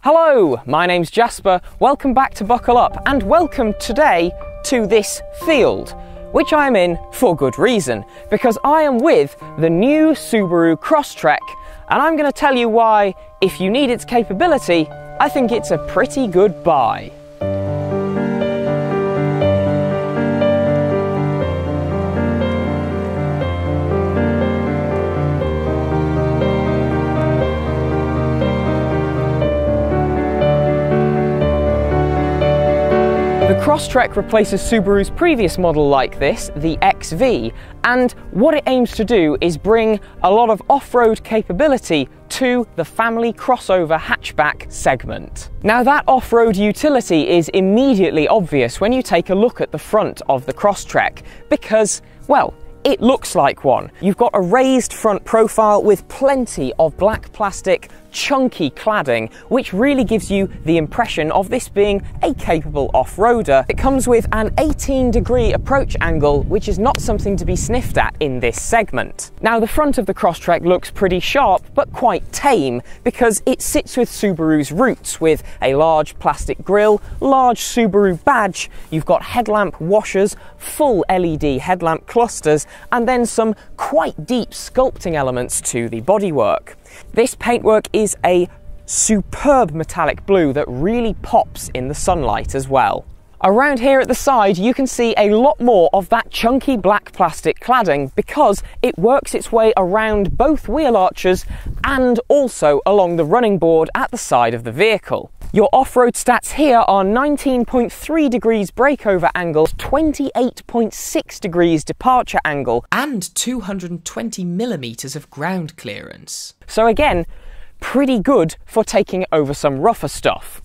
Hello, my name's Jasper, welcome back to Buckle Up and welcome today to this field, which I am in for good reason, because I am with the new Subaru Crosstrek and I'm going to tell you why, if you need its capability, I think it's a pretty good buy. The Crosstrek replaces Subaru's previous model like this, the XV, and what it aims to do is bring a lot of off-road capability to the family crossover hatchback segment. Now that off-road utility is immediately obvious when you take a look at the front of the Crosstrek, because, well, it looks like one. You've got a raised front profile with plenty of black plastic, chunky cladding, which really gives you the impression of this being a capable off-roader. It comes with an 18-degree approach angle, which is not something to be sniffed at in this segment. Now the front of the Crosstrek looks pretty sharp, but quite tame, because it sits with Subaru's roots, with a large plastic grille, large Subaru badge, you've got headlamp washers, full LED headlamp clusters, and then some quite deep sculpting elements to the bodywork. This paintwork is a superb metallic blue that really pops in the sunlight as well. Around here at the side you can see a lot more of that chunky black plastic cladding because it works its way around both wheel arches and also along the running board at the side of the vehicle. Your off-road stats here are 19.3 degrees breakover angle, 28.6 degrees departure angle, and 220 millimeters of ground clearance. So again, pretty good for taking over some rougher stuff.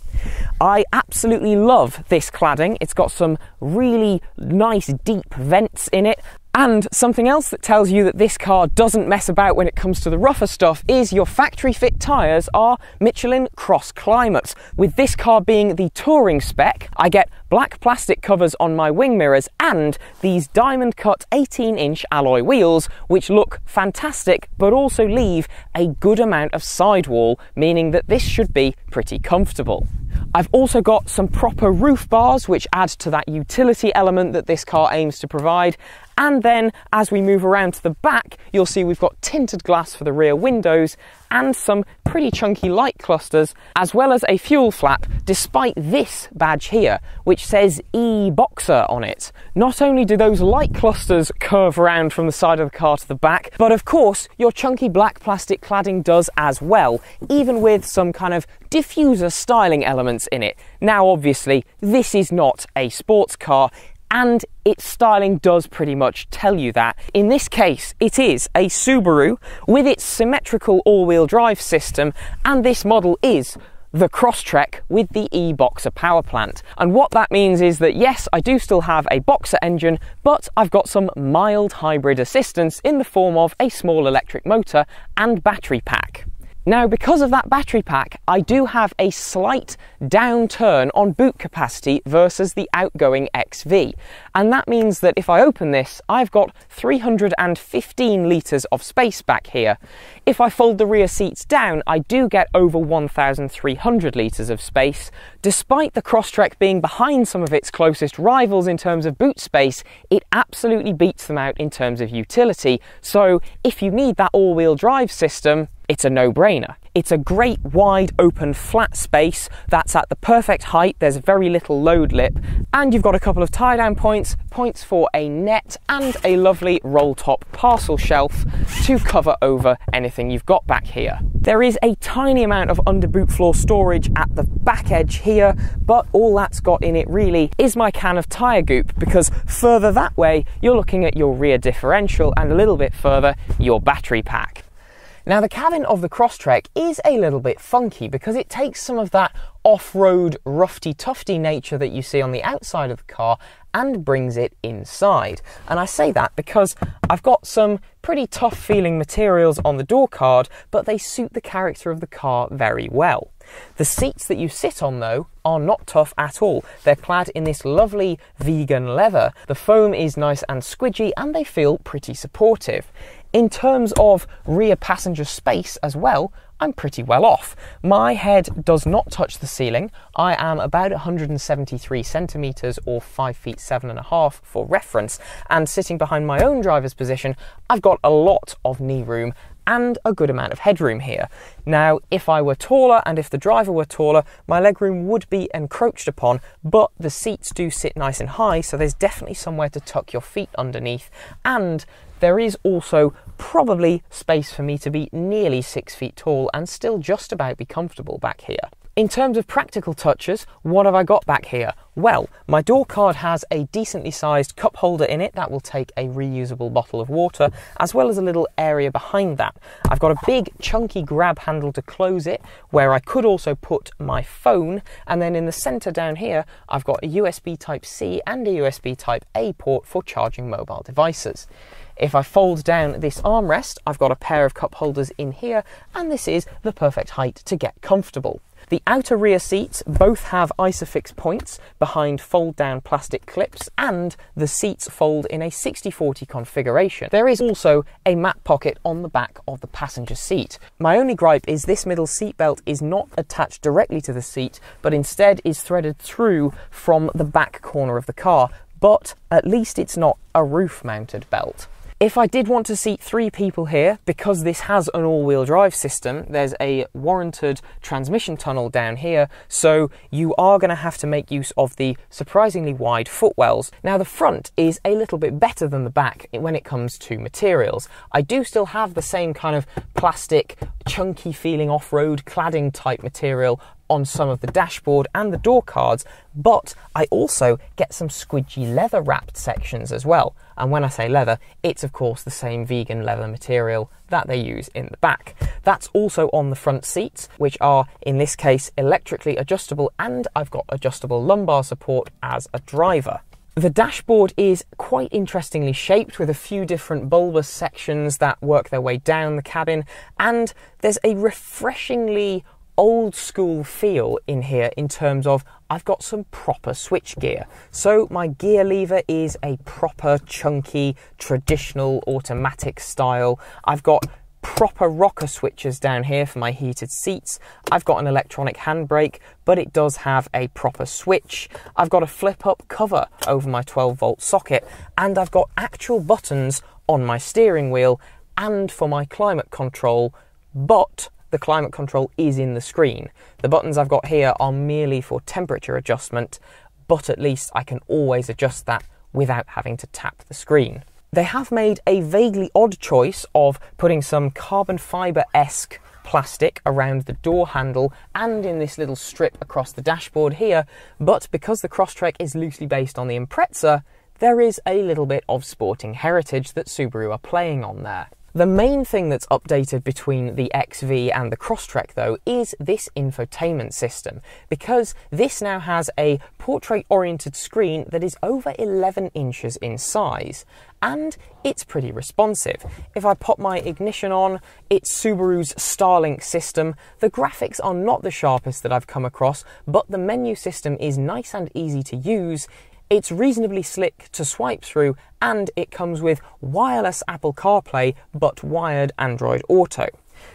I absolutely love this cladding. It's got some really nice deep vents in it. And something else that tells you that this car doesn't mess about when it comes to the rougher stuff is your factory fit tyres are Michelin Cross Climates. With this car being the touring spec, I get black plastic covers on my wing mirrors and these diamond cut 18-inch alloy wheels, which look fantastic but also leave a good amount of sidewall, meaning that this should be pretty comfortable. I've also got some proper roof bars which add to that utility element that this car aims to provide. And then as we move around to the back, you'll see we've got tinted glass for the rear windows and some pretty chunky light clusters, as well as a fuel flap, despite this badge here, which says E-Boxer on it. Not only do those light clusters curve around from the side of the car to the back, but of course your chunky black plastic cladding does as well, even with some kind of diffuser styling elements in it. Now obviously this is not a sports car, and its styling does pretty much tell you that. In this case, it is a Subaru with its symmetrical all-wheel drive system, and this model is the Crosstrek with the E-Boxer power plant. And what that means is that yes, I do still have a Boxer engine, but I've got some mild hybrid assistance in the form of a small electric motor and battery pack. Now, because of that battery pack, I do have a slight downturn on boot capacity versus the outgoing XV. And that means that if I open this, I've got 315 litres of space back here. If I fold the rear seats down, I do get over 1,300 litres of space. Despite the Crosstrek being behind some of its closest rivals in terms of boot space, it absolutely beats them out in terms of utility. So if you need that all-wheel drive system, it's a no-brainer. It's a great wide open flat space that's at the perfect height, there's very little load lip, and you've got a couple of tie down points for a net and a lovely roll top parcel shelf to cover over anything you've got back here. There is a tiny amount of under boot floor storage at the back edge here, but all that's got in it really is my can of tyre goop, because further that way you're looking at your rear differential and a little bit further your battery pack. Now the cabin of the Crosstrek is a little bit funky because it takes some of that off-road roughy-tufty nature that you see on the outside of the car and brings it inside. And I say that because I've got some pretty tough feeling materials on the door card, but they suit the character of the car very well. The seats that you sit on though are not tough at all. They're clad in this lovely vegan leather. The foam is nice and squidgy and they feel pretty supportive. In terms of rear passenger space as well, I'm pretty well off. My head does not touch the ceiling. I am about 173 centimetres or 5 feet 7.5 for reference, and sitting behind my own driver's position, I've got a lot of knee room and a good amount of headroom here. Now, if I were taller and if the driver were taller, my legroom would be encroached upon, but the seats do sit nice and high, so there's definitely somewhere to tuck your feet underneath, and there is also probably space for me to be nearly 6 feet tall and still just about be comfortable back here. In terms of practical touches, what have I got back here? Well, my door card has a decently sized cup holder in it that will take a reusable bottle of water, as well as a little area behind that. I've got a big chunky grab handle to close it, where I could also put my phone, and then in the centre down here, I've got a USB Type-C and a USB Type-A port for charging mobile devices. If I fold down this armrest, I've got a pair of cup holders in here, and this is the perfect height to get comfortable. The outer rear seats both have Isofix points behind fold-down plastic clips, and the seats fold in a 60/40 configuration. There is also a mat pocket on the back of the passenger seat. My only gripe is this middle seat belt is not attached directly to the seat, but instead is threaded through from the back corner of the car, but at least it's not a roof-mounted belt. If I did want to seat 3 people here, because this has an all-wheel drive system, there's a warranted transmission tunnel down here, so you are going to have to make use of the surprisingly wide footwells. Now, the front is a little bit better than the back when it comes to materials. I do still have the same kind of plastic, chunky feeling off-road cladding type material on some of the dashboard and the door cards, but I also get some squidgy leather wrapped sections as well. And when I say leather, it's of course the same vegan leather material that they use in the back. That's also on the front seats, which are in this case electrically adjustable, and I've got adjustable lumbar support as a driver. The dashboard is quite interestingly shaped with a few different bulbous sections that work their way down the cabin, and there's a refreshingly old school feel in here in terms of I've got some proper switch gear. So my gear lever is a proper chunky traditional automatic style. I've got proper rocker switches down here for my heated seats. I've got an electronic handbrake, but it does have a proper switch. I've got a flip up cover over my 12-volt socket, and I've got actual buttons on my steering wheel and for my climate control, but the climate control is in the screen. The buttons I've got here are merely for temperature adjustment, but at least I can always adjust that without having to tap the screen. They have made a vaguely odd choice of putting some carbon fibre-esque plastic around the door handle and in this little strip across the dashboard here, but because the Crosstrek is loosely based on the Impreza, there is a little bit of sporting heritage that Subaru are playing on there. The main thing that's updated between the XV and the Crosstrek though is this infotainment system, because this now has a portrait-oriented screen that is over 11 inches in size, and it's pretty responsive. If I pop my ignition on, it's Subaru's Starlink system. The graphics are not the sharpest that I've come across, but the menu system is nice and easy to use. It's reasonably slick to swipe through, and it comes with wireless Apple CarPlay but wired Android Auto.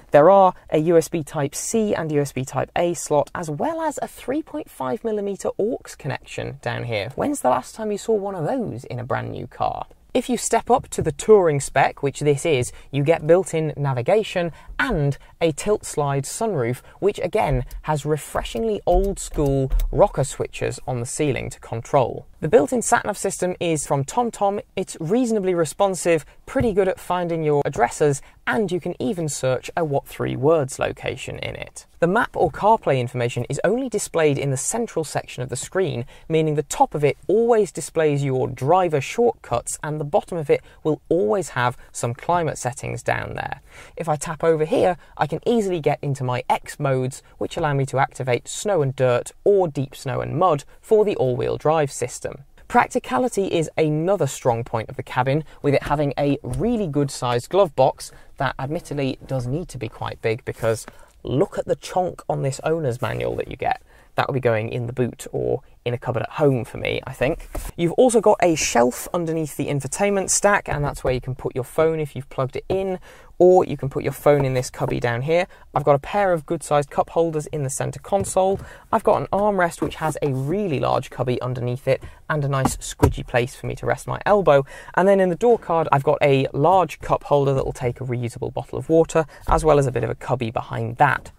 There are a USB Type-C and USB Type-A slot, as well as a 3.5mm aux connection down here. When's the last time you saw one of those in a brand new car? If you step up to the touring spec, which this is, you get built-in navigation and a tilt-slide sunroof, which again has refreshingly old-school rocker switches on the ceiling to control. The built-in sat-nav system is from TomTom. It's reasonably responsive, pretty good at finding your addresses, and you can even search a What 3 Words location in it. The map or CarPlay information is only displayed in the central section of the screen, meaning the top of it always displays your driver shortcuts and the bottom of it will always have some climate settings down there. If I tap over here, I can easily get into my X modes, which allow me to activate snow and dirt or deep snow and mud for the all-wheel drive system. Practicality is another strong point of the cabin, with it having a really good sized glove box that admittedly does need to be quite big, because look at the chonk on this owner's manual that you get. that will be going in the boot or in a cupboard at home for me, I think. You've also got a shelf underneath the infotainment stack, and that's where you can put your phone if you've plugged it in, or you can put your phone in this cubby down here. I've got a pair of good-sized cup holders in the centre console. I've got an armrest which has a really large cubby underneath it and a nice squidgy place for me to rest my elbow. And then in the door card, I've got a large cup holder that will take a reusable bottle of water, as well as a bit of a cubby behind that.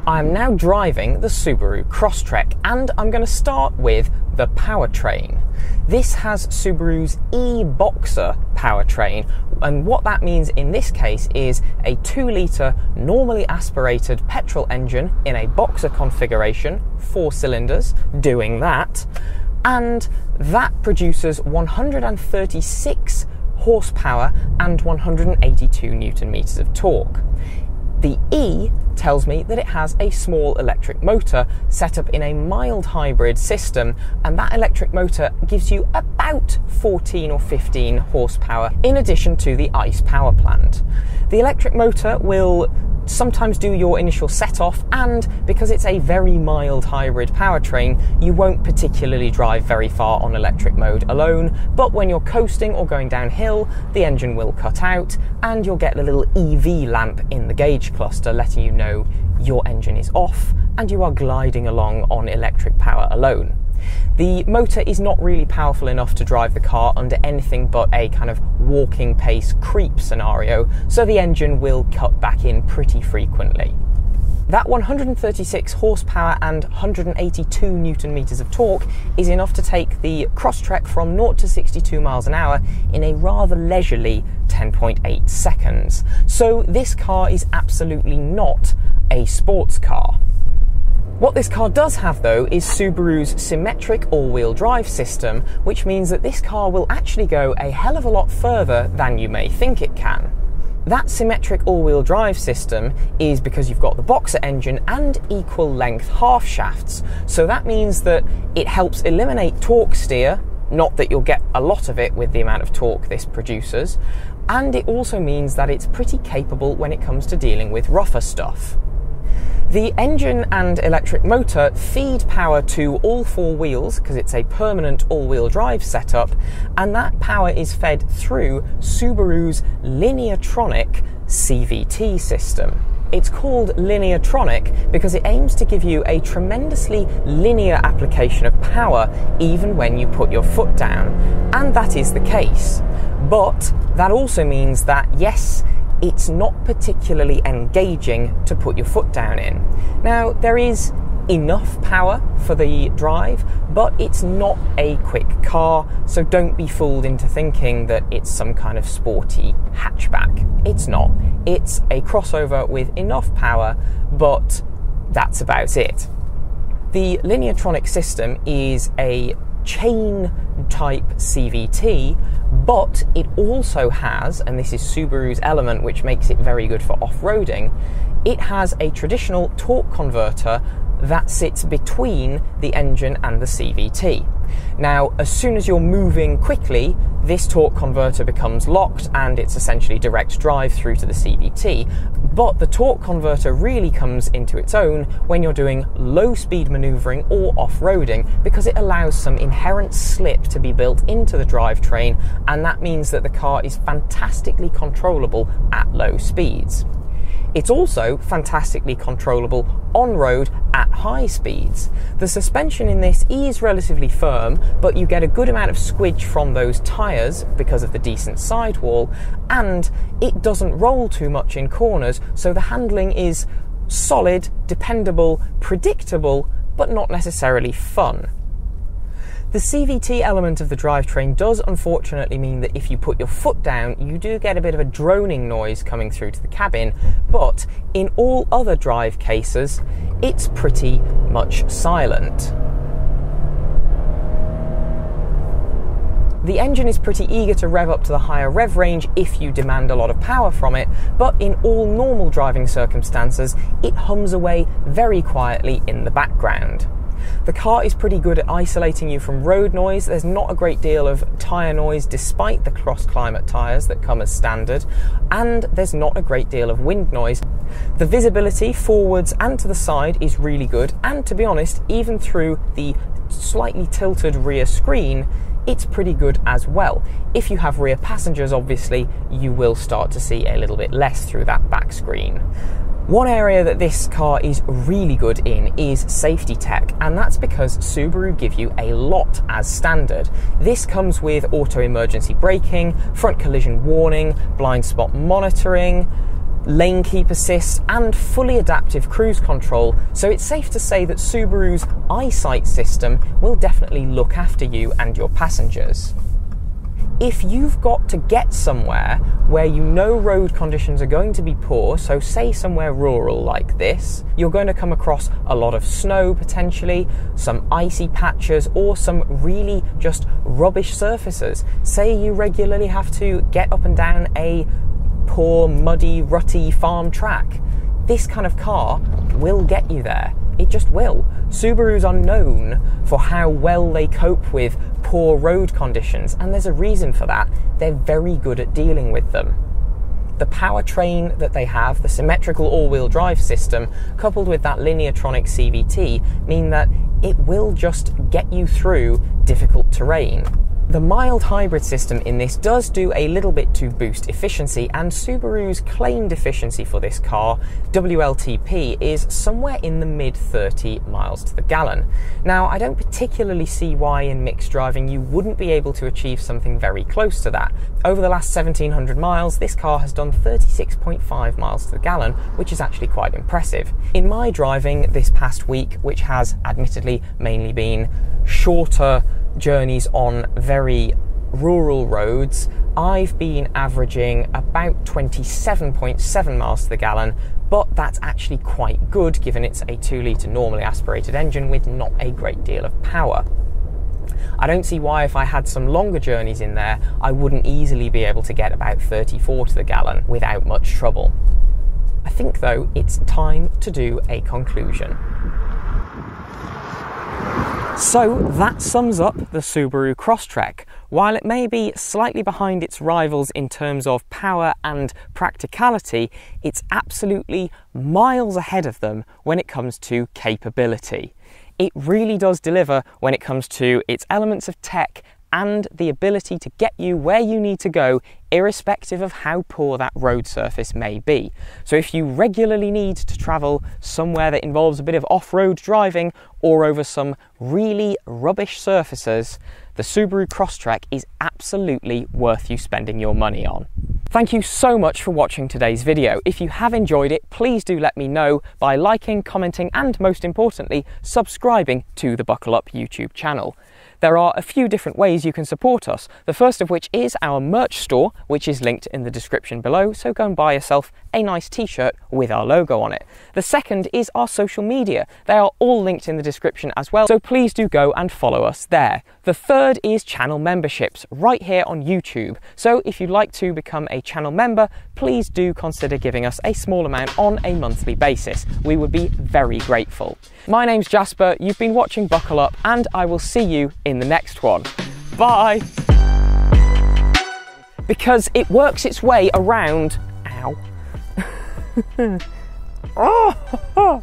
I'm now driving the Subaru Crosstrek, and I'm going to start with the powertrain. This has Subaru's e-Boxer powertrain, and what that means in this case is a 2-litre normally aspirated petrol engine in a Boxer configuration, 4 cylinders, doing that, and that produces 136 horsepower and 182 newton meters of torque. The E tells me that it has a small electric motor set up in a mild hybrid system, and that electric motor gives you about 14 or 15 horsepower in addition to the ICE power plant. The electric motor will sometimes do your initial set-off, and because it's a very mild hybrid powertrain, you won't particularly drive very far on electric mode alone, but when you're coasting or going downhill, the engine will cut out and you'll get the little EV lamp in the gauge cluster letting you know your engine is off and you are gliding along on electric power alone. The motor is not really powerful enough to drive the car under anything but a kind of walking pace creep scenario, so the engine will cut back in pretty frequently. That 136 horsepower and 182 newton meters of torque is enough to take the Crosstrek from 0 to 62 miles an hour in a rather leisurely 10.8 seconds. So this car is absolutely not a sports car. What this car does have though is Subaru's symmetric all-wheel drive system, which means that this car will actually go a hell of a lot further than you may think it can. That symmetric all-wheel drive system is because you've got the Boxer engine and equal length half shafts, so that means that it helps eliminate torque steer, not that you'll get a lot of it with the amount of torque this produces, and it also means that it's pretty capable when it comes to dealing with rougher stuff. The engine and electric motor feed power to all 4 wheels because it's a permanent all-wheel drive setup, and that power is fed through Subaru's Lineartronic CVT system. It's called Lineartronic because it aims to give you a tremendously linear application of power even when you put your foot down, and that is the case. But that also means that, yes, it's not particularly engaging to put your foot down in. Now, there is enough power for the drive, but it's not a quick car, so don't be fooled into thinking that it's some kind of sporty hatchback. It's not. It's a crossover with enough power, but that's about it. The Lineartronic system is a chain type CVT, but it also has, and this is Subaru's element which makes it very good for off-roading, it has a traditional torque converter that sits between the engine and the CVT. Now, as soon as you're moving quickly, this torque converter becomes locked and it's essentially direct drive through to the CVT, but the torque converter really comes into its own when you're doing low speed maneuvering or off-roading, because it allows some inherent slip to be built into the drivetrain, and that means that the car is fantastically controllable at low speeds. It's also fantastically controllable on-road at high speeds. The suspension in this is relatively firm, but you get a good amount of squidge from those tyres because of the decent sidewall, and it doesn't roll too much in corners, so the handling is solid, dependable, predictable, but not necessarily fun. The CVT element of the drivetrain does unfortunately mean that if you put your foot down, you do get a bit of a droning noise coming through to the cabin, but in all other drive cases, it's pretty much silent. The engine is pretty eager to rev up to the higher rev range if you demand a lot of power from it, but in all normal driving circumstances, it hums away very quietly in the background. The car is pretty good at isolating you from road noise. There's not a great deal of tyre noise despite the cross-climate tyres that come as standard, and there's not a great deal of wind noise. The visibility forwards and to the side is really good, and to be honest, even through the slightly tilted rear screen, it's pretty good as well. If you have rear passengers, obviously, you will start to see a little bit less through that back screen. One area that this car is really good in is safety tech, and that's because Subaru give you a lot as standard. This comes with auto emergency braking, front collision warning, blind spot monitoring, lane keep assist, and fully adaptive cruise control, so it's safe to say that Subaru's eyesight system will definitely look after you and your passengers. If you've got to get somewhere where you know road conditions are going to be poor, so say somewhere rural like this, you're going to come across a lot of snow potentially, some icy patches, or some really just rubbish surfaces. Say you regularly have to get up and down a poor, muddy, rutty farm track. This kind of car will get you there. It just will. Subarus are known for how well they cope with poor road conditions, and there's a reason for that. They're very good at dealing with them. The powertrain that they have, the symmetrical all-wheel drive system, coupled with that Lineartronic CVT, mean that it will just get you through difficult terrain. The mild hybrid system in this does do a little bit to boost efficiency, and Subaru's claimed efficiency for this car, WLTP, is somewhere in the mid 30 miles to the gallon. Now, I don't particularly see why in mixed driving you wouldn't be able to achieve something very close to that. Over the last 1700 miles, this car has done 36.5 miles to the gallon, which is actually quite impressive. In my driving this past week, which has admittedly mainly been shorter journeys on very rural roads, I've been averaging about 27.7 miles to the gallon, but that's actually quite good given it's a 2-litre normally aspirated engine with not a great deal of power. I don't see why, if I had some longer journeys in there, I wouldn't easily be able to get about 34 to the gallon without much trouble. I think though it's time to do a conclusion. So that sums up the Subaru Crosstrek. While it may be slightly behind its rivals in terms of power and practicality, it's absolutely miles ahead of them when it comes to capability. It really does deliver when it comes to its elements of tech and the ability to get you where you need to go, irrespective of how poor that road surface may be. So if you regularly need to travel somewhere that involves a bit of off-road driving or over some really rubbish surfaces, the Subaru Crosstrek is absolutely worth you spending your money on. Thank you so much for watching today's video. If you have enjoyed it, please do let me know by liking, commenting, and most importantly, subscribing to the Buckle Up YouTube channel. There are a few different ways you can support us, the first of which is our merch store, which is linked in the description below, so go and buy yourself a nice t-shirt with our logo on it. The second is our social media. They are all linked in the description as well, so please do go and follow us there. The third is channel memberships, right here on YouTube. So if you'd like to become a channel member, please do consider giving us a small amount on a monthly basis. We would be very grateful. My name's Jasper, you've been watching Buckle Up, and I will see you in the next one. Bye! Because it works its way around... Ow. Oh.